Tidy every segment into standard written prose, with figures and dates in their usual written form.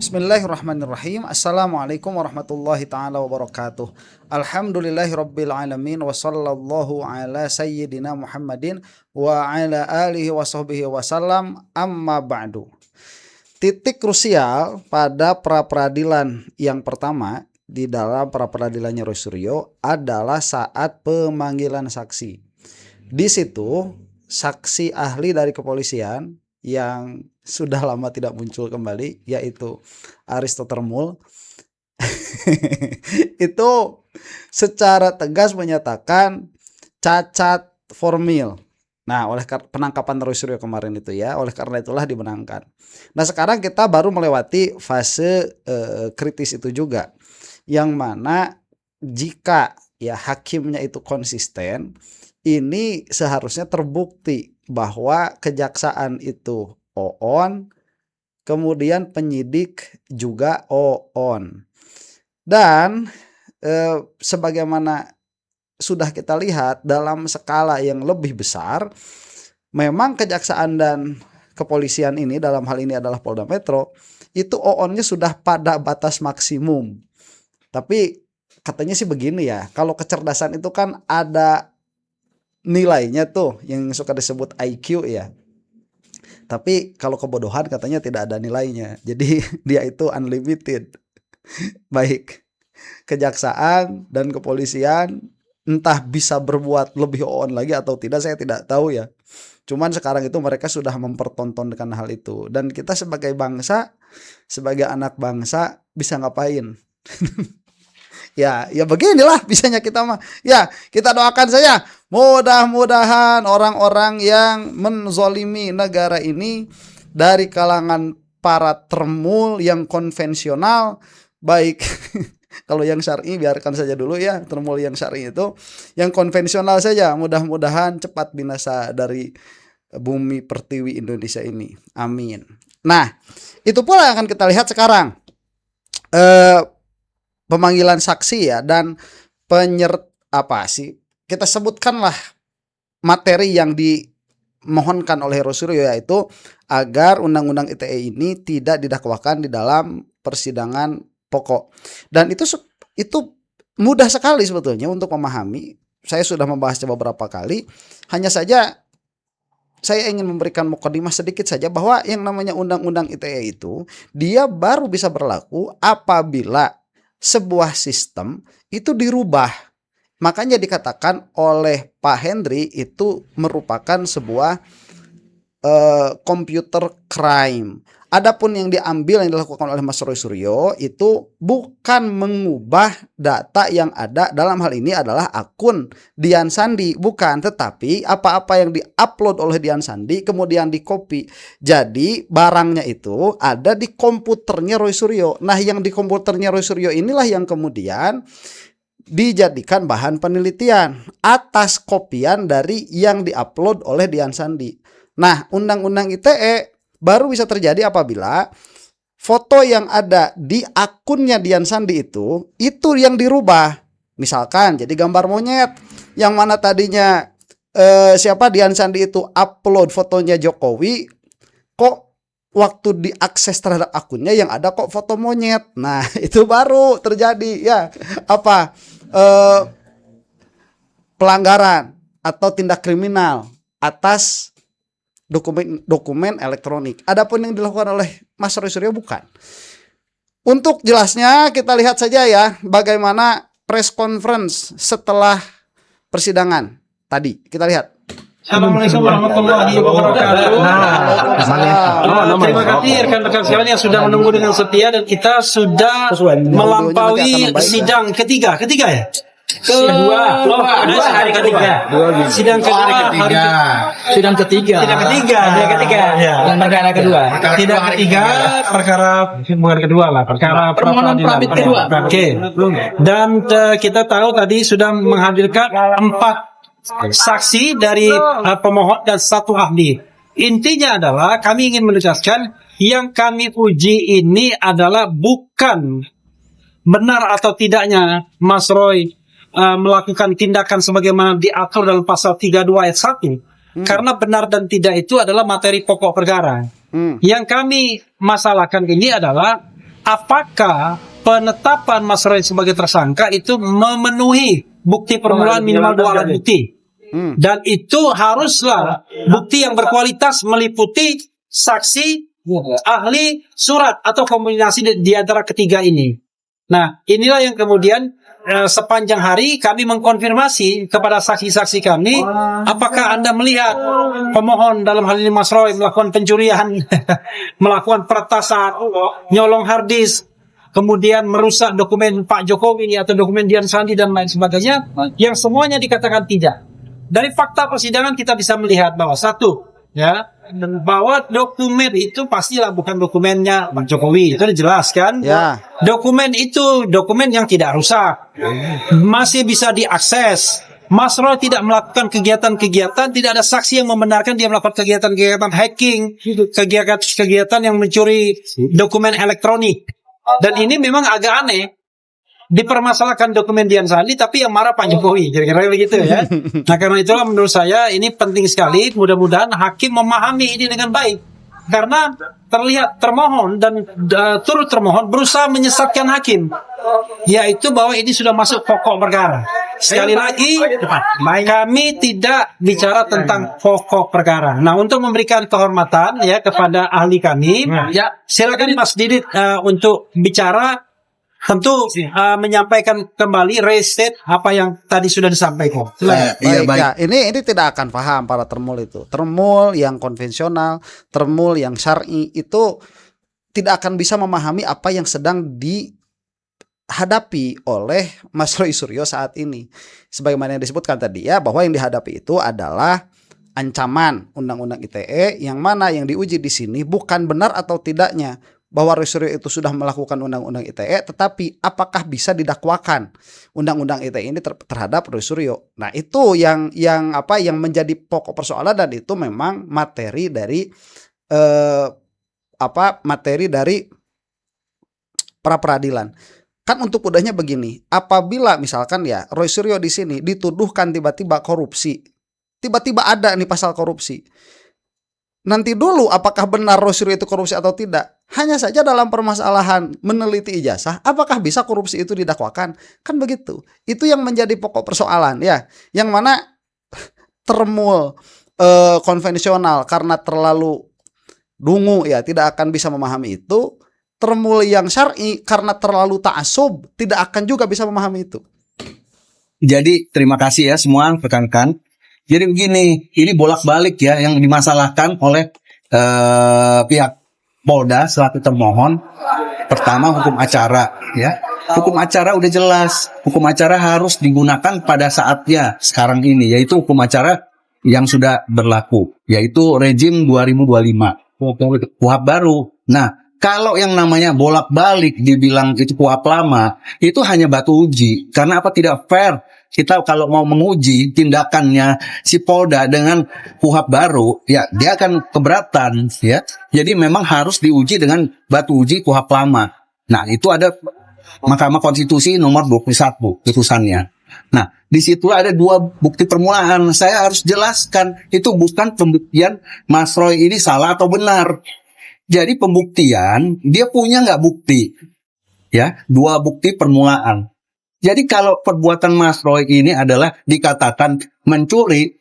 Bismillahirrahmanirrahim. Assalamualaikum warahmatullahi ta'ala wabarakatuh. Alhamdulillahirabbil alamin wa sallallahu ala sayyidina Muhammadin wa ala alihi wa sahbihi wasallam, amma ba'du. Titik krusial pada pra-peradilan yang pertama di dalam pra-peradilannya Roy Suryo adalah saat pemanggilan saksi. Di situ saksi ahli dari kepolisian yang sudah lama tidak muncul kembali, yaitu Aristoter Mul itu secara tegas menyatakan cacat formil. Nah, oleh penangkapan Roy Suryo kemarin itu ya, oleh karena itulah dimenangkan. Nah, sekarang kita baru melewati fase kritis itu juga, yang mana jika ya hakimnya itu konsisten, ini seharusnya terbukti bahwa kejaksaan itu on, kemudian penyidik juga on. Dan sebagaimana sudah kita lihat dalam skala yang lebih besar, memang kejaksaan dan kepolisian ini, dalam hal ini adalah Polda Metro, itu on-nya sudah pada batas maksimum. Tapi katanya sih begini ya, kalau kecerdasan itu kan ada nilainya tuh yang suka disebut IQ ya. Tapi kalau kebodohan katanya tidak ada nilainya. Jadi dia itu unlimited. Baik kejaksaan dan kepolisian entah bisa berbuat lebih on lagi atau tidak, saya tidak tahu ya. Cuman sekarang itu mereka sudah mempertontonkan hal itu. Dan kita sebagai bangsa, sebagai anak bangsa bisa ngapain? Ya beginilah bisanya kita mah. Ya, kita doakan saja. Mudah-mudahan orang-orang yang menzolimi negara ini dari kalangan para termul yang konvensional, baik kalau yang syar'i biarkan saja dulu ya, termul yang syar'i itu, yang konvensional saja, mudah-mudahan cepat binasa dari bumi pertiwi Indonesia ini. Amin. Nah, itu pula yang akan kita lihat sekarang. Pemanggilan saksi ya, dan kita sebutkanlah materi yang dimohonkan oleh Roy Suryo, yaitu agar undang-undang ITE ini tidak didakwakan di dalam persidangan pokok. Dan itu mudah sekali sebetulnya untuk memahami. Saya sudah membahasnya beberapa kali. Hanya saja saya ingin memberikan mukadimah sedikit saja bahwa yang namanya undang-undang ITE itu dia baru bisa berlaku apabila sebuah sistem itu dirubah. Makanya dikatakan oleh Pak Henry itu merupakan sebuah computer crime. Adapun yang diambil, yang dilakukan oleh Mas Roy Suryo itu bukan mengubah data yang ada, dalam hal ini adalah akun Dian Sandi, bukan, tetapi apa-apa yang diupload oleh Dian Sandi kemudian di-copy. Jadi barangnya itu ada di komputernya Roy Suryo. Nah, yang di komputernya Roy Suryo inilah yang kemudian dijadikan bahan penelitian atas kopian dari yang diupload oleh Dian Sandi. Nah, undang-undang ITE baru bisa terjadi apabila foto yang ada di akunnya Dian Sandi itu yang dirubah. Misalkan jadi gambar monyet yang mana tadinya Dian Sandi itu upload fotonya Jokowi, kok waktu diakses terhadap akunnya yang ada kok foto monyet. Nah, itu baru terjadi ya pelanggaran atau tindak kriminal atas dokumen elektronik. Adapun yang dilakukan oleh Mas Roy Suryo bukan. Untuk jelasnya kita lihat saja ya bagaimana press conference setelah persidangan tadi. Kita lihat. Assalamualaikum warahmatullahi wabarakatuh. Terima kasih rekan-rekan sekalian yang sudah menunggu dengan setia, dan kita sudah melampaui sidang ketiga ya? Kedua. Sidang ketiga. Yang perkara kedua. Sidang ketiga perkara bukan kedua lah, perkara permohonan pramit kedua. Oke. Dan kita tahu tadi sudah menghadirkan 4 saksi dari pemohon dan 1 ahli. Intinya adalah kami ingin menegaskan yang kami uji ini adalah bukan benar atau tidaknya Mas Roy melakukan tindakan sebagaimana diatur dalam pasal 32 ayat 1. Karena benar dan tidak itu adalah materi pokok perkara. Yang kami masalahkan ini adalah apakah penetapan Mas Roy sebagai tersangka itu memenuhi bukti permulaan minimal 2 alat bukti. Dan itu haruslah bukti yang berkualitas meliputi saksi, ahli, surat atau kombinasi di antara ketiga ini. Nah, inilah yang kemudian sepanjang hari kami mengkonfirmasi kepada saksi-saksi kami, apakah Anda melihat pemohon dalam hal ini Mas Roy melakukan pencurian, melakukan peretasan, nyolong hard disk, kemudian merusak dokumen Pak Jokowi atau dokumen Dian Sandi dan lain sebagainya, yang semuanya dikatakan tidak. Dari fakta persidangan kita bisa melihat bahwa satu, ya, bahwa dokumen itu pastilah bukan dokumennya Pak Jokowi, itu dijelaskan. Ya. Dokumen itu dokumen yang tidak rusak, masih bisa diakses. Mas Roy tidak melakukan kegiatan-kegiatan, tidak ada saksi yang membenarkan dia melakukan kegiatan-kegiatan hacking, kegiatan yang mencuri dokumen elektronik. Dan ini memang agak aneh. Dipermasalahkan dokumen Dian Sandi tapi yang marah Pak Jokowi, kira-kira begitu ya. Nah, karena itulah menurut saya ini penting sekali, mudah-mudahan hakim memahami ini dengan baik, karena terlihat termohon dan turut termohon berusaha menyesatkan hakim, yaitu bahwa ini sudah masuk pokok perkara. Sekali lagi, kami tidak bicara tentang pokok perkara. Nah, untuk memberikan kehormatan ya kepada ahli kami, ya silakan Mas Didit untuk bicara. Tentu menyampaikan kembali restate apa yang tadi sudah disampaikan. Baik. Ya, ini tidak akan paham para termul itu. Termul yang konvensional, termul yang syar'i itu tidak akan bisa memahami apa yang sedang dihadapi oleh Mas Roy Suryo saat ini. Sebagaimana yang disebutkan tadi ya, bahwa yang dihadapi itu adalah ancaman Undang-Undang ITE, yang mana yang diuji di sini bukan benar atau tidaknya bahwa Roy Suryo itu sudah melakukan Undang-Undang ITE, tetapi apakah bisa didakwakan Undang-Undang ITE ini terhadap Roy Suryo. Nah, itu yang menjadi pokok persoalan, dan itu memang materi dari pra peradilan. Kan untuk mudahnya begini, apabila misalkan ya Roy Suryo di sini dituduhkan tiba-tiba korupsi, tiba-tiba ada nih pasal korupsi. Nanti dulu apakah benar Roy Suryo itu korupsi atau tidak. Hanya saja dalam permasalahan meneliti ijazah, apakah bisa korupsi itu didakwakan? Kan begitu. Itu yang menjadi pokok persoalan ya. Yang mana termul konvensional karena terlalu dungu ya tidak akan bisa memahami itu. Termul yang syar'i karena terlalu ta'assub tidak akan juga bisa memahami itu. Jadi terima kasih ya semua rekan-rekan. Jadi begini, ini bolak-balik ya yang dimasalahkan oleh pihak Polda selaku termohon. Pertama, hukum acara ya. Hukum acara udah jelas. Hukum acara harus digunakan pada saatnya sekarang ini, yaitu hukum acara yang sudah berlaku, yaitu rezim 2025. KUHP baru. Nah, kalau yang namanya bolak-balik dibilang itu KUHP lama, itu hanya batu uji. Karena apa? Tidak fair. Kita kalau mau menguji tindakannya si Polda dengan KUHP baru, ya dia akan keberatan ya. Jadi memang harus diuji dengan batu uji KUHP lama. Nah, itu ada Mahkamah Konstitusi nomor 21 putusannya. Nah, di situ ada 2 bukti permulaan. Saya harus jelaskan, itu bukan pembuktian Mas Roy ini salah atau benar. Jadi pembuktian, dia punya nggak bukti? Ya, 2 bukti permulaan. Jadi kalau perbuatan Mas Roy ini adalah dikatakan mencuri,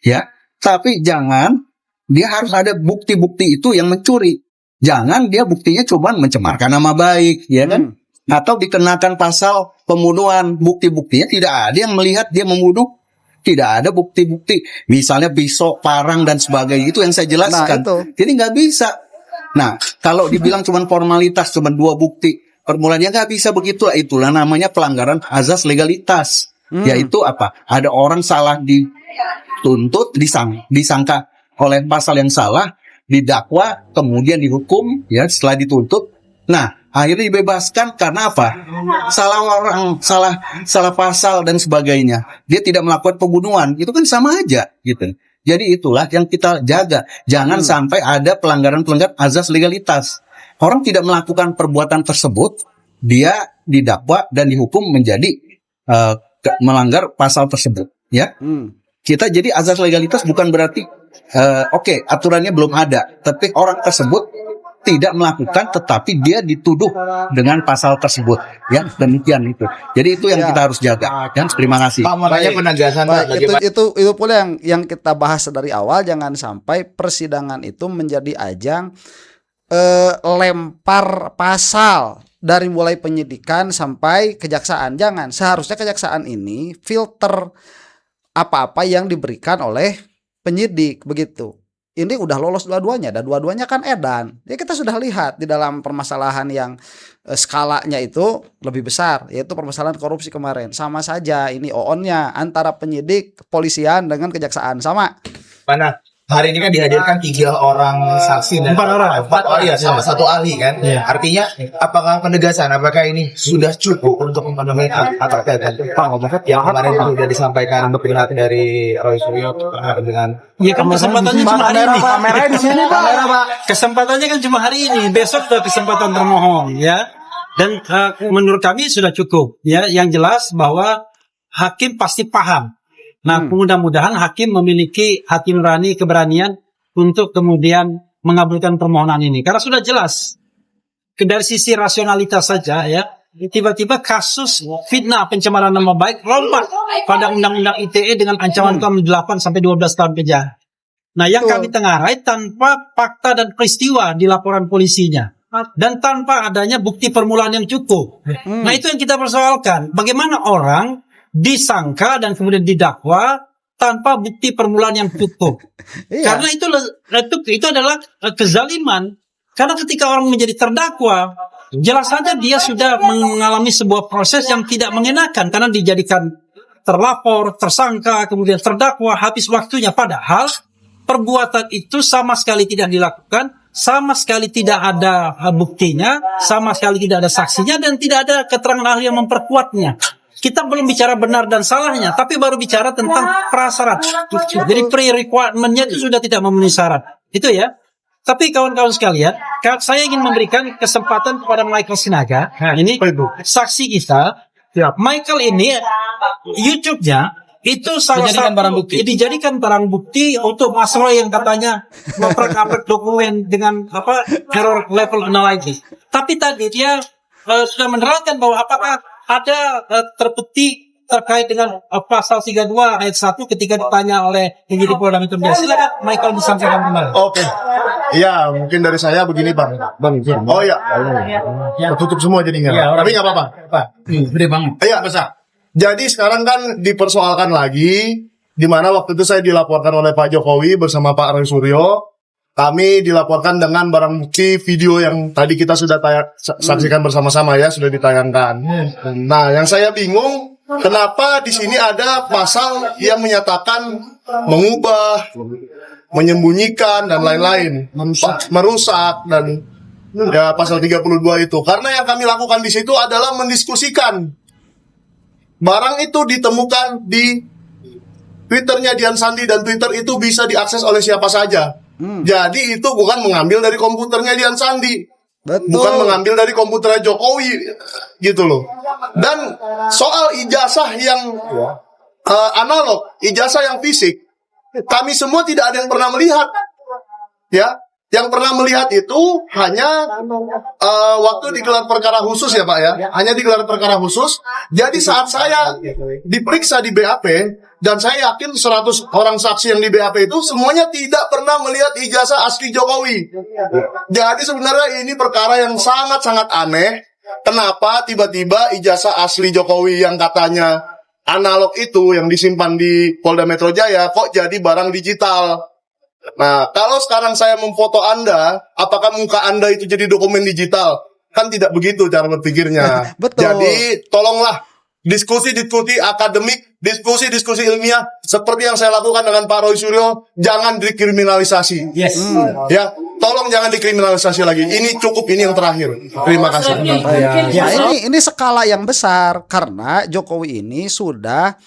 ya, tapi jangan dia harus ada bukti-bukti itu yang mencuri. Jangan dia buktinya cuma mencemarkan nama baik, ya kan? Atau dikenakan pasal pembunuhan, bukti-buktinya tidak ada yang melihat dia membunuh. Tidak ada bukti-bukti, misalnya pisau, parang dan sebagainya, itu yang saya jelaskan. Nah, jadi nggak bisa. Nah, kalau dibilang cuma formalitas, cuma 2 bukti permulaan, ya nggak bisa begitu. Itulah namanya pelanggaran azas legalitas. Yaitu apa? Ada orang salah dituntut, disangka oleh pasal yang salah, didakwa, kemudian dihukum, ya setelah dituntut. Nah, akhirnya dibebaskan karena apa? Salah orang, salah pasal dan sebagainya. Dia tidak melakukan pembunuhan, itu kan sama aja, gitu. Jadi itulah yang kita jaga. Jangan sampai ada pelanggaran azas legalitas. Orang tidak melakukan perbuatan tersebut, dia didakwa dan dihukum menjadi melanggar pasal tersebut. Ya, kita jadi azas legalitas bukan berarti oke, aturannya belum ada, tapi orang tersebut tidak melakukan tetapi dia dituduh dengan pasal tersebut, ya demikian itu. Jadi itu yang kita harus jaga. Dan terima kasih. Pak, makanya penegasan Pak, Baik, bagaimana itu pula yang kita bahas dari awal. Jangan sampai persidangan itu menjadi ajang lempar pasal dari mulai penyidikan sampai kejaksaan. Jangan. Seharusnya kejaksaan ini filter apa-apa yang diberikan oleh penyidik, begitu. Ini udah lolos dua-duanya, dan dua-duanya kan edan. Ya kita sudah lihat di dalam permasalahan yang skalanya itu lebih besar, yaitu permasalahan korupsi kemarin. Sama saja ini OON-nya antara penyidik, kepolisian dengan kejaksaan sama. mana hari ini kan dihadirkan 3 orang saksi dan 4 orang. 4 orang ya, sama 1 ahli kan. Iya. Artinya apakah penegasan, apakah ini sudah cukup untuk memenuhi atau yang kemarin sudah disampaikan penjelasan dari Roy Suryo dengan Ya kan kesempatannya cuma hari ini. Kameranya di sini, Pak. Kamera, Pak. Kesempatannya kan cuma hari ini. Besok ada kesempatan termohon, ya. Dan menurut kami sudah cukup, ya. Yang jelas bahwa hakim pasti paham. Nah, mudah-mudahan hakim memiliki hati nurani, keberanian untuk kemudian mengabulkan permohonan ini. Karena sudah jelas dari sisi rasionalitas saja, ya. Tiba-tiba kasus fitnah pencemaran nama baik lompat pada undang-undang ITE dengan ancaman hukuman 8 sampai 12 tahun penjara. Nah, yang kami tengarai tanpa fakta dan peristiwa di laporan polisinya dan tanpa adanya bukti permulaan yang cukup. Nah, itu yang kita persoalkan. Bagaimana orang disangka dan kemudian didakwa tanpa bukti permulaan yang cukup? Karena itu adalah kezaliman. Karena ketika orang menjadi terdakwa, jelas saja dia sudah mengalami sebuah proses yang tidak mengenakan karena dijadikan terlapor, tersangka, kemudian terdakwa, habis waktunya. Padahal perbuatan itu sama sekali tidak dilakukan, sama sekali tidak ada buktinya, sama sekali tidak ada saksinya, dan tidak ada keterangan ahli yang memperkuatnya. Kita belum bicara benar dan salahnya, tapi baru bicara tentang prasyarat. Jadi pre-requirement-nya itu sudah tidak memenuhi syarat. Itu ya. Tapi kawan-kawan sekalian, saya ingin memberikan kesempatan kepada Michael Sinaga. Ini saksi kita. Michael ini YouTube-nya itu salah satu dijadikan barang bukti untuk masalah yang katanya mempraktek dokumen dengan error level analysis. Tapi tadi dia sudah menerangkan bahwa apakah ada terbukti terkait dengan pasal 32 ayat 1 ketika ditanya oleh penyidik Polda Metro Jaya. Silakan Michael disampaikan kembali. Oke. Iya, mungkin dari saya begini, Bang. Oh iya. Tertutup semua jadinya. Tapi nggak apa-apa. Gede banget. Iya, besar. Jadi sekarang kan dipersoalkan lagi, di mana waktu itu saya dilaporkan oleh Pak Jokowi bersama Pak Roy Suryo. Kami dilaporkan dengan barang bukti video yang tadi kita sudah saksikan bersama-sama ya, sudah ditayangkan. Nah, yang saya bingung, kenapa di sini ada pasal yang menyatakan mengubah, menyembunyikan dan lain-lain, merusak dan ya pasal 32 itu. Karena yang kami lakukan di situ adalah mendiskusikan. Barang itu ditemukan di Twitternya Dian Sandi, dan Twitter itu bisa diakses oleh siapa saja. Jadi itu bukan mengambil dari komputernya Dian Sandi. Betul. Bukan mengambil dari komputernya Jokowi, gitu loh. Dan soal ijazah yang analog, ijazah yang fisik, kami semua tidak ada yang pernah melihat. Ya, yang pernah melihat itu hanya waktu digelar perkara khusus ya Pak ya, hanya digelar perkara khusus. Jadi saat saya diperiksa di BAP, dan saya yakin 100 orang saksi yang di BAP itu semuanya tidak pernah melihat ijazah asli Jokowi. Jadi sebenarnya ini perkara yang sangat-sangat aneh. Kenapa tiba-tiba ijazah asli Jokowi yang katanya analog itu yang disimpan di Polda Metro Jaya kok jadi barang digital? Nah, kalau sekarang saya memfoto Anda, apakah muka Anda itu jadi dokumen digital? Kan tidak begitu cara berpikirnya. Betul. Jadi tolonglah diskusi-diskusi akademik, diskusi-diskusi ilmiah seperti yang saya lakukan dengan Pak Roy Suryo, jangan dikriminalisasi. Yes. Ya, tolong jangan dikriminalisasi lagi. Ini cukup, ini yang terakhir. Terima kasih. Ya, ini skala yang besar karena Jokowi ini sudah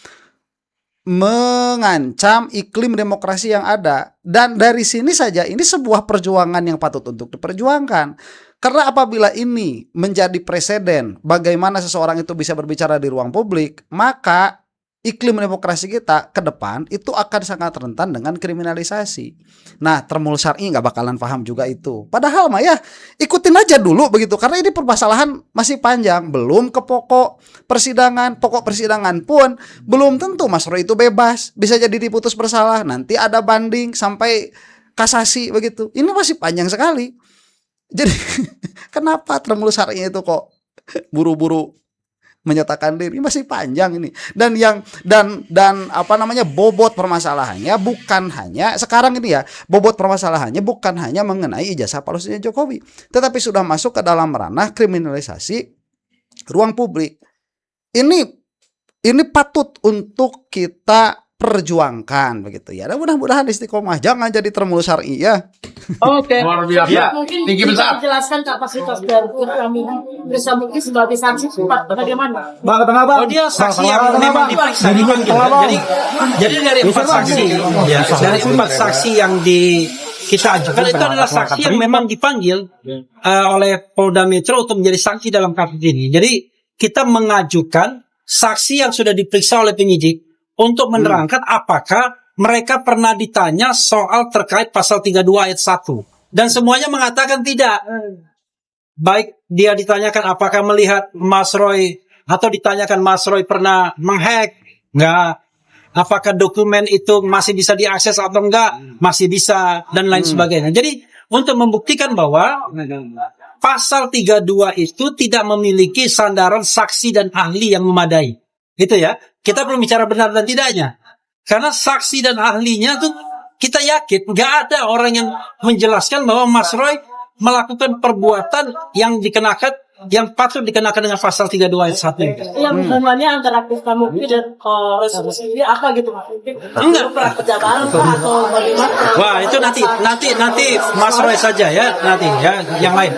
mengancam iklim demokrasi yang ada, dan dari sini saja ini sebuah perjuangan yang patut untuk diperjuangkan. Karena apabila ini menjadi presiden bagaimana seseorang itu bisa berbicara di ruang publik, maka iklim demokrasi kita ke depan itu akan sangat rentan dengan kriminalisasi. Nah, termul syar'i nggak bakalan paham juga itu. Padahal mah ya ikutin aja dulu begitu, karena ini permasalahan masih panjang, belum ke pokok persidangan. Pokok persidangan pun belum tentu Mas Roy itu bebas, bisa jadi diputus bersalah, nanti ada banding sampai kasasi begitu. Ini masih panjang sekali. Jadi kenapa termul syar'i itu kok buru-buru menyatakan diri, masih panjang ini. Dan apa namanya, bobot permasalahannya bukan hanya sekarang ini ya, bobot permasalahannya bukan hanya mengenai ijazah palsunya Jokowi, tetapi sudah masuk ke dalam ranah kriminalisasi ruang publik. Ini patut untuk kita perjuangkan begitu ya. Dan mudah-mudahan istiqomah, jangan jadi termul syar'i ya. Oke. Luar biasa. Ya, mungkin Tinggi besar. bisa dijelaskan kapasitas dari kami bisa mungkin sebagai saksi bagaimana? Bang, ke tengah, Bang. Oh, dia saksi yang memang diperiksa dipanggil. Jadi dari 4 saksi, ya, dari 4 saksi yang kita ajukan itu adalah saksi yang memang dipanggil oleh Polda Metro untuk menjadi saksi dalam kasus ini. Jadi kita mengajukan saksi yang sudah diperiksa oleh penyidik untuk menerangkan apakah mereka pernah ditanya soal terkait pasal 32 ayat 1. Dan semuanya mengatakan tidak. Baik dia ditanyakan apakah melihat Mas Roy, atau ditanyakan Mas Roy pernah menghack, enggak. Apakah dokumen itu masih bisa diakses atau enggak, masih bisa, dan lain sebagainya. Jadi untuk membuktikan bahwa pasal 32 itu tidak memiliki sandaran saksi dan ahli yang memadai. Gitu ya. Kita belum bicara benar dan tidaknya. Karena saksi dan ahlinya tuh kita yakin nggak ada orang yang menjelaskan bahwa Mas Roy melakukan perbuatan yang dikenakan, yang patut dikenakan dengan pasal 32 ayat 1. Yang hubungannya antara kamu dan resolusi ini apa gitu Mas? Enggak. Pernah kerja bareng atau bagaimana? Wah, itu nanti Mas Roy saja ya, nanti ya yang lain.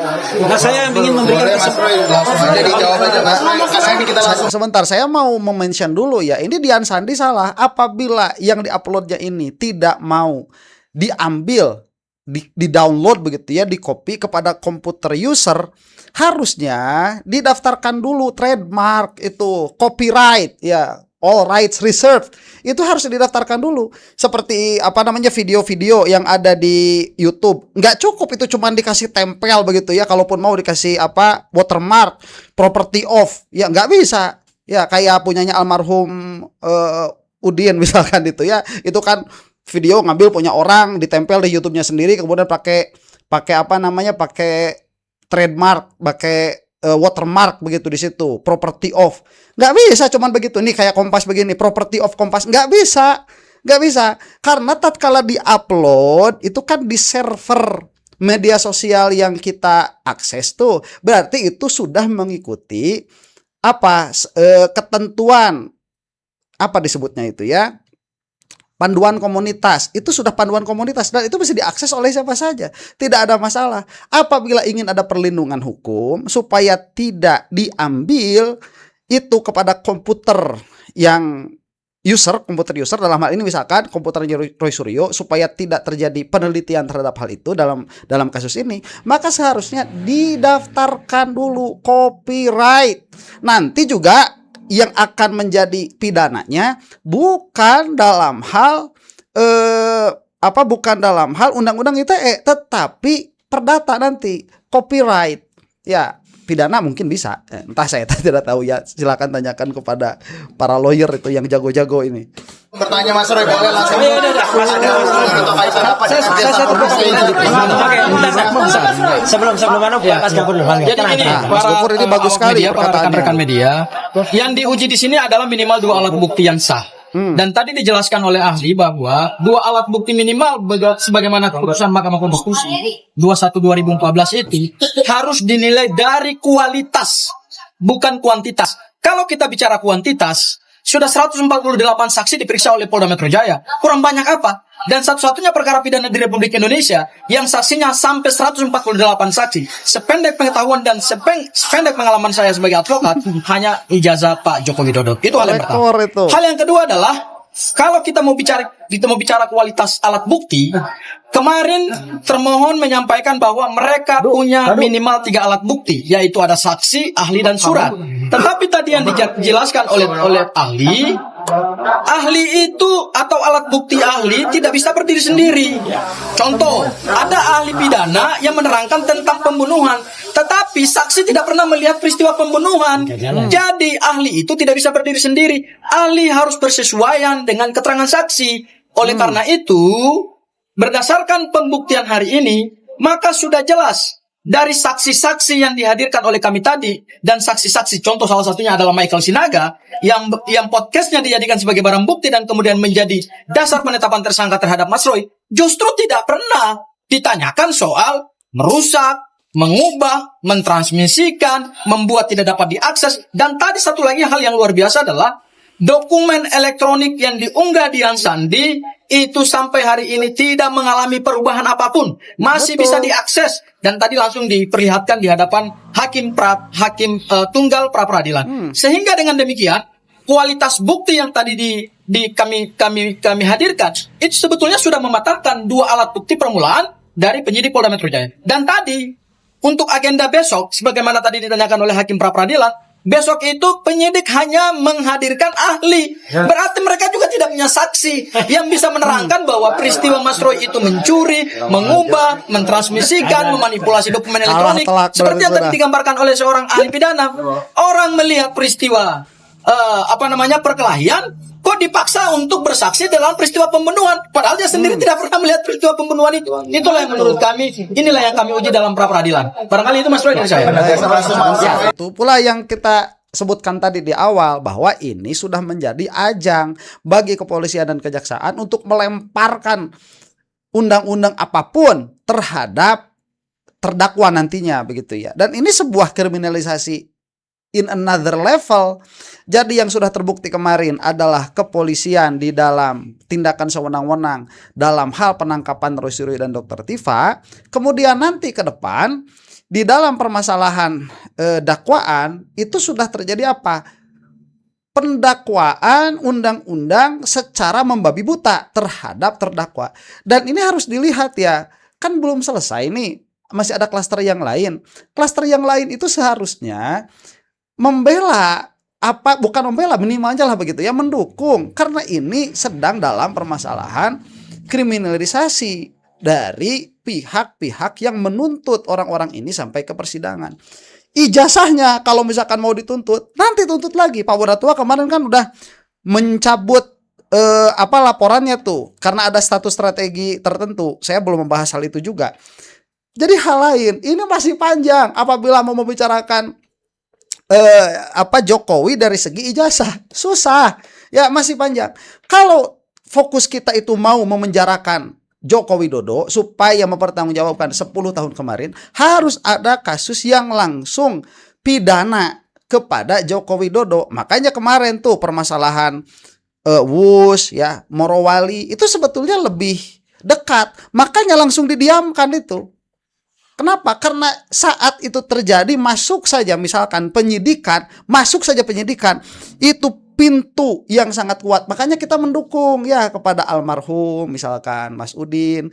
Nah, saya ingin memberikan Langsung aja dijawab aja, Pak. Karena ini kita langsung. Sebentar, saya mau mention dulu ya. Ini Dian Sandi salah apabila yang diuploadnya ini tidak mau diambil, di-download begitu ya, di-copy kepada komputer user, harusnya didaftarkan dulu trademark itu, copyright ya, all rights reserved. Itu harus didaftarkan dulu. Seperti apa namanya, video-video yang ada di YouTube. Nggak cukup itu cuman dikasih tempel begitu ya. Kalaupun mau dikasih apa, watermark, property of, ya nggak bisa. Ya kayak punyanya almarhum Udin misalkan itu ya. Itu kan video ngambil punya orang, ditempel di YouTube-nya sendiri, kemudian pakai apa namanya, pakai trademark, pakai watermark begitu di situ, property of. Nggak bisa cuman begitu. Nih kayak Kompas begini, property of Kompas. Nggak bisa. Karena tatkala di-upload itu kan di server media sosial yang kita akses tuh, berarti itu sudah mengikuti apa ketentuan, apa disebutnya itu ya, panduan komunitas. Itu sudah panduan komunitas dan itu bisa diakses oleh siapa saja. Tidak ada masalah. Apabila ingin ada perlindungan hukum supaya tidak diambil itu kepada komputer yang komputer user dalam hal ini misalkan komputernya Roy Suryo, supaya tidak terjadi penelitian terhadap hal itu dalam kasus ini, maka seharusnya didaftarkan dulu copyright. Nanti juga yang akan menjadi pidananya bukan dalam hal bukan dalam hal undang-undang ITE, tetapi perdata nanti copyright. Ya, pidana mungkin bisa. Entah, saya tidak tahu ya. Silakan tanyakan kepada para lawyer itu yang jago-jago ini. Bertanya Mas Roy, boleh langsung. Sebelum mana Mas Gafur dulu. Jadi gini, Mas Gafur ini bagus sekali perkataannya. rekan-rekan media. Yang diuji di sini adalah minimal 2 alat bukti yang sah. Dan tadi dijelaskan oleh ahli bahwa 2 alat bukti minimal sebagaimana keputusan Mahkamah Konstitusi 21/2014 itu harus dinilai dari kualitas, bukan kuantitas. Kalau kita bicara kuantitas, sudah 148 saksi diperiksa oleh Polda Metro Jaya. Kurang banyak apa? Dan satu-satunya perkara pidana di Republik Indonesia yang saksinya sampai 148 saksi. Sependek pengetahuan dan sependek pengalaman saya sebagai advokat, hanya ijazah Pak Joko Widodo. Itu hal yang pertama. Hal yang kedua adalah, kalau kita mau bicara kualitas alat bukti, kemarin termohon menyampaikan bahwa mereka punya minimal 3 alat bukti, yaitu ada saksi, ahli, dan surat. Tetapi tadi yang dijelaskan oleh ahli, ahli itu atau alat bukti ahli tidak bisa berdiri sendiri. Contoh, ada ahli pidana yang menerangkan tentang pembunuhan, tetapi saksi tidak pernah melihat peristiwa pembunuhan. Jadi ahli itu tidak bisa berdiri sendiri. Ahli harus bersesuaian dengan keterangan saksi. Oleh karena itu, berdasarkan pembuktian hari ini, maka sudah jelas dari saksi-saksi yang dihadirkan oleh kami tadi dan saksi-saksi, contoh salah satunya adalah Michael Sinaga yang podcastnya dijadikan sebagai barang bukti dan kemudian menjadi dasar penetapan tersangka terhadap Mas Roy, justru tidak pernah ditanyakan soal merusak, mengubah, mentransmisikan, membuat tidak dapat diakses. Dan tadi satu lagi hal yang luar biasa adalah dokumen elektronik yang diunggah Dian Sandi itu sampai hari ini tidak mengalami perubahan apapun, masih bisa diakses dan tadi langsung diperlihatkan di hadapan hakim tunggal pra peradilan. Sehingga dengan demikian kualitas bukti yang tadi kami hadirkan itu sebetulnya sudah mematahkan dua alat bukti permulaan dari penyidik Polda Metro Jaya. Dan tadi untuk agenda besok, sebagaimana tadi ditanyakan oleh hakim pra peradilan, besok itu penyidik hanya menghadirkan ahli. Berarti mereka juga tidak punya saksi yang bisa menerangkan bahwa peristiwa Mas Roy itu mencuri, mengubah, mentransmisikan, memanipulasi dokumen elektronik. Seperti yang tadi digambarkan oleh seorang ahli pidana. Orang melihat peristiwa perkelahian, kok dipaksa untuk bersaksi dalam peristiwa pembunuhan, padahal dia sendiri tidak pernah melihat peristiwa pembunuhan itu. Itulah yang menurut kami, inilah yang kami uji dalam pra peradilan. Barangkali itu Mas Roy dari saya. Itu pula yang kita sebutkan tadi di awal, bahwa ini sudah menjadi ajang bagi kepolisian dan kejaksaan untuk melemparkan undang-undang apapun terhadap terdakwa nantinya, begitu ya. Dan ini sebuah kriminalisasi in another level. Jadi yang sudah terbukti kemarin adalah kepolisian di dalam tindakan sewenang-wenang dalam hal penangkapan Roy Suryo dan Dr. Tifa. Kemudian nanti ke depan di dalam permasalahan dakwaan itu sudah terjadi apa? Pendakwaan undang-undang secara membabi buta terhadap terdakwa. Dan ini harus dilihat ya, kan belum selesai nih, masih ada klaster yang lain. Klaster yang lain itu seharusnya membela, minimal aja lah begitu ya, mendukung, karena ini sedang dalam permasalahan kriminalisasi dari pihak-pihak yang menuntut orang-orang ini sampai ke persidangan. Ijazahnya kalau misalkan mau dituntut, nanti tuntut lagi. Pak Wadatua kemarin kan udah mencabut laporannya tuh karena ada status strategi tertentu. Saya belum membahas hal itu juga. Jadi hal lain ini masih panjang apabila mau membicarakan Jokowi dari segi ijazah, susah ya, masih panjang. Kalau fokus kita itu mau memenjarakan Joko Widodo supaya mempertanggungjawabkan 10 tahun kemarin, harus ada kasus yang langsung pidana kepada Joko Widodo. Makanya kemarin tuh permasalahan Wus ya, Morowali itu sebetulnya lebih dekat, makanya langsung didiamkan itu. Kenapa? Karena saat itu terjadi, masuk saja penyidikan, itu pintu yang sangat kuat. Makanya kita mendukung ya kepada almarhum misalkan Mas Udin.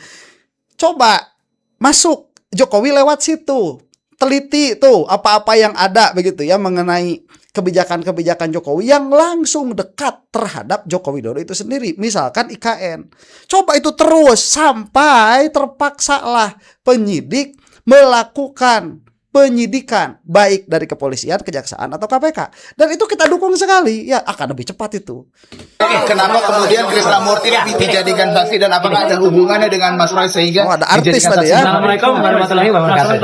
Coba masuk Jokowi lewat situ. Teliti tuh apa-apa yang ada begitu ya mengenai kebijakan-kebijakan Jokowi yang langsung dekat terhadap Joko Widodo itu sendiri. Misalkan IKN. Coba itu terus sampai terpaksalah penyidik melakukan penyidikan baik dari kepolisian, kejaksaan atau KPK, dan itu kita dukung sekali ya, akan lebih cepat itu. Oke, kenapa kemudian Krisnamurti dijadikan saksi dan apakah ada hubungannya dengan Mas Roy sehingga ada artis tadi ya. Assalamualaikum warahmatullahi wabarakatuh.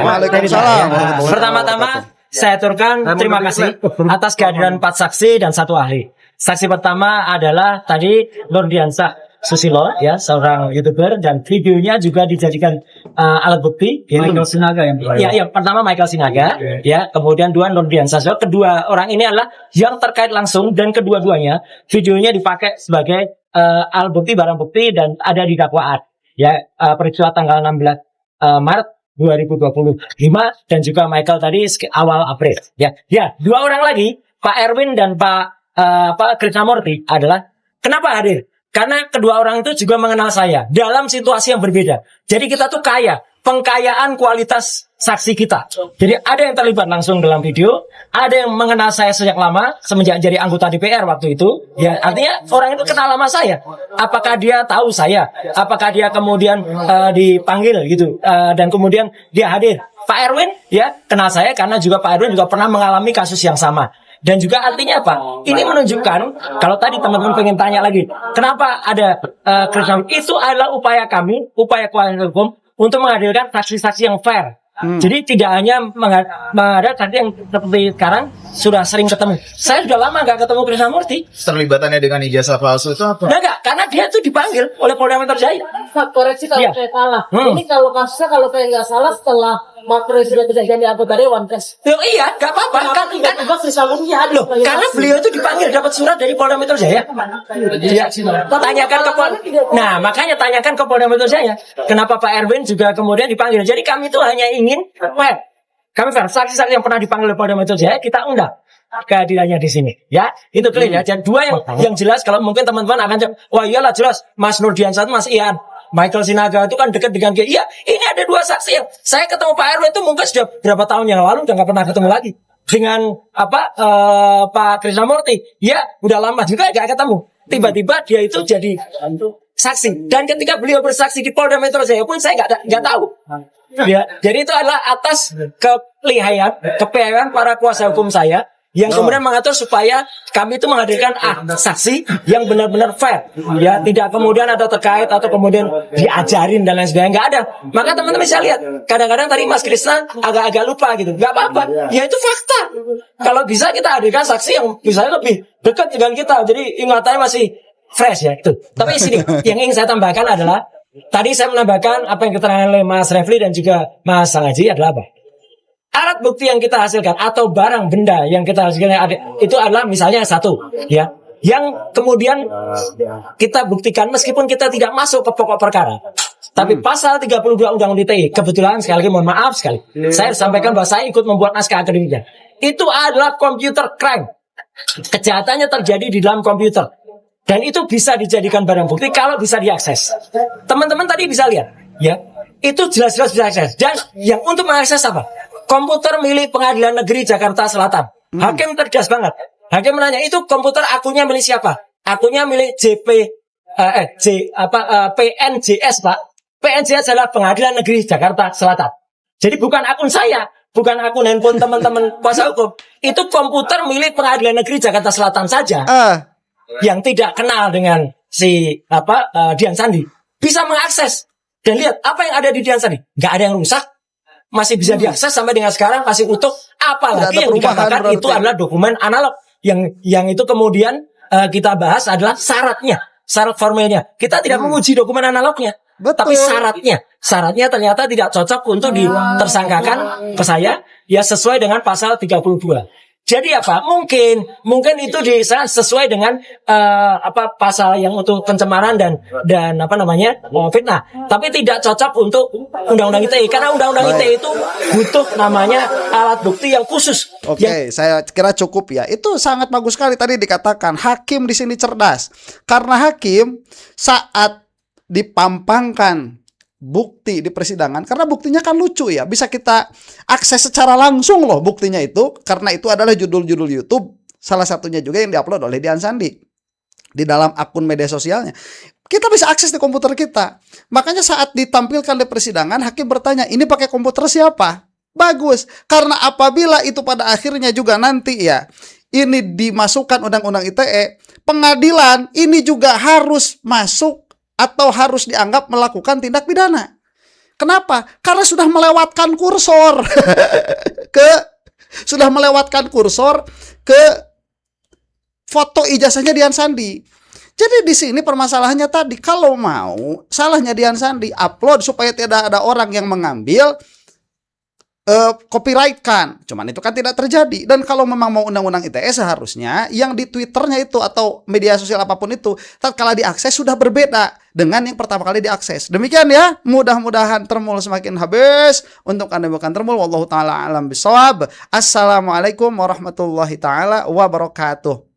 Waalaikumsalam. Pertama-tama saya aturkan terima kasih atas kehadiran 4 saksi dan 1 ahli. Saksi pertama adalah tadi Nurdiansah Susilo ya, seorang YouTuber, dan videonya juga dijadikan alat bukti. Michael Sinaga yang pertama Michael Sinaga ya, kemudian 2 Nurdiansah. Kedua orang ini adalah yang terkait langsung dan kedua-duanya videonya dipakai sebagai alat bukti, barang bukti, dan ada di dakwaan ya, peristiwa tanggal 16 Maret 2025 dan juga Michael tadi awal April ya. Ya, 2 orang lagi, Pak Erwin dan Pak Krisnamurti adalah kenapa hadir? Karena kedua orang itu juga mengenal saya dalam situasi yang berbeda. Jadi kita tuh kaya, pengkayaan kualitas saksi kita. Jadi ada yang terlibat langsung dalam video, ada yang mengenal saya sejak lama, semenjak jadi anggota DPR waktu itu. Ya, artinya orang itu kenal lama saya. Apakah dia tahu saya? Apakah dia kemudian dipanggil gitu dan kemudian dia hadir? Pak Erwin ya kenal saya karena juga Pak Erwin juga pernah mengalami kasus yang sama. Dan juga artinya apa? Ini menunjukkan kalau tadi teman-teman pengen tanya lagi, kenapa ada kerjasama? Itu adalah upaya kami, upaya kuasa hukum untuk menghadirkan saksi-saksi yang fair. Jadi tidak hanya ada tadi yang seperti sekarang sudah sering ketemu. Saya sudah lama nggak ketemu Krisnamurti. Terlibatannya dengan ijazah palsu itu apa? Enggak, karena dia itu dipanggil oleh Polda Metro Jaya. Pak, koreksi kalau Iya. saya salah. Ini kalau kasusnya kalau saya nggak salah setelah Makro sudah tidak jadi anggota dewan, Pres. Loh, iya, nggak apa-apa. Kan loh, karena beliau itu dipanggil dapat surat dari Polda Metro Jaya. Iya, tanyakan ke Polda. Nah, makanya tanyakan ke Polda Metro Jaya. Kenapa Pak Erwin juga kemudian dipanggil? Jadi kami itu hanya ingin fair. Kami fair. Saksi-saksi yang pernah dipanggil oleh Polda Metro Jaya kita undang kehadirannya di sini. Ya, itu clear ya. Dan dua yang jelas kalau mungkin teman-teman akan jawab, wah iyalah jelas Mas Nurdiansyah Mas Ian. Michael Sinaga itu kan dekat dengan dia. Iya, ini ada dua saksi yang saya ketemu Pak Erwin itu mungkin sudah berapa tahun yang lalu udah nggak pernah ketemu lagi dengan Pak Krisnamurti. Ya, udah lama juga nggak ketemu. Tiba-tiba dia itu jadi saksi. Dan ketika beliau bersaksi di Polda Metro Jaya pun saya nggak tahu. Ya, jadi itu adalah atas kepiawaian para kuasa hukum saya yang kemudian mengatur supaya kami itu menghadirkan saksi yang benar-benar fair, ya tidak kemudian ada terkait atau kemudian diajarin dan lain sebagainya, nggak ada. Maka teman-teman bisa lihat kadang-kadang tadi Mas Krisna agak lupa gitu, nggak apa-apa, ya itu fakta. Kalau bisa kita hadirkan saksi yang misalnya lebih dekat dengan kita, jadi ingatannya masih fresh ya itu. Tapi sini yang ingin saya tambahkan adalah tadi saya menambahkan apa yang diterangkan oleh Mas Refli dan juga Mas Sangaji adalah apa? Alat bukti yang kita hasilkan atau barang benda yang kita hasilkan itu adalah misalnya satu ya yang kemudian kita buktikan meskipun kita tidak masuk ke pokok perkara. Tapi pasal 32 Undang-Undang ITE kebetulan sekali lagi mohon maaf sekali saya sampaikan bahwa saya ikut membuat naskah akademiknya. Itu adalah computer crime. Kejahatannya terjadi di dalam komputer. Dan itu bisa dijadikan barang bukti kalau bisa diakses. Teman-teman tadi bisa lihat ya. Itu jelas-jelas bisa diakses. Dan yang untuk mengakses apa? Komputer milik Pengadilan Negeri Jakarta Selatan. Hakim cerdas banget. Hakim menanya, itu komputer akunnya milik siapa? Akunnya milik PNJS, Pak. PNJS adalah Pengadilan Negeri Jakarta Selatan. Jadi bukan akun saya, bukan akun handphone teman-teman kuasa hukum. Itu komputer milik Pengadilan Negeri Jakarta Selatan saja. Yang tidak kenal dengan si Dian Sandi bisa mengakses dan lihat apa yang ada di Dian Sandi. Nggak ada yang rusak. Masih bisa diakses sampai dengan sekarang masih utuh, apalagi yang dikatakan itu adalah dokumen analog yang itu kemudian kita bahas adalah syarat formilnya. Kita tidak menguji dokumen analognya, tapi syaratnya ternyata tidak cocok untuk ditersangkakan ke saya ya sesuai dengan pasal 32. Jadi apa? Mungkin itu sesuai dengan pasal yang untuk pencemaran dan fitnah. Tapi tidak cocok untuk undang-undang ITE karena undang-undang ITE itu butuh namanya alat bukti yang khusus. Oke, saya kira cukup ya. Itu sangat bagus sekali tadi dikatakan hakim di sini cerdas. Karena hakim saat dipampangkan bukti di persidangan, karena buktinya kan lucu ya, bisa kita akses secara langsung loh buktinya itu, karena itu adalah judul-judul YouTube, salah satunya juga yang diupload oleh Dian Sandi di dalam akun media sosialnya. Kita bisa akses di komputer kita. Makanya saat ditampilkan di persidangan, hakim bertanya, ini pakai komputer siapa? Bagus, karena apabila itu pada akhirnya juga nanti ya ini dimasukkan undang-undang ITE, pengadilan ini juga harus masuk atau harus dianggap melakukan tindak pidana. Kenapa? Karena sudah melewatkan kursor ke foto ijazahnya Dian Sandi. Jadi di sini permasalahannya tadi, kalau mau salahnya Dian Sandi upload supaya tidak ada orang yang mengambil copyright kan. Cuman itu kan tidak terjadi. Dan kalau memang mau undang-undang ITE seharusnya yang di Twitternya itu atau media sosial apapun itu tatkala diakses sudah berbeda dengan yang pertama kali diakses. Demikian ya. Mudah-mudahan Termul semakin habis. Untuk Anda bukan Termul, wallahu taala alam bisawab. Assalamualaikum warahmatullahi taala wabarakatuh.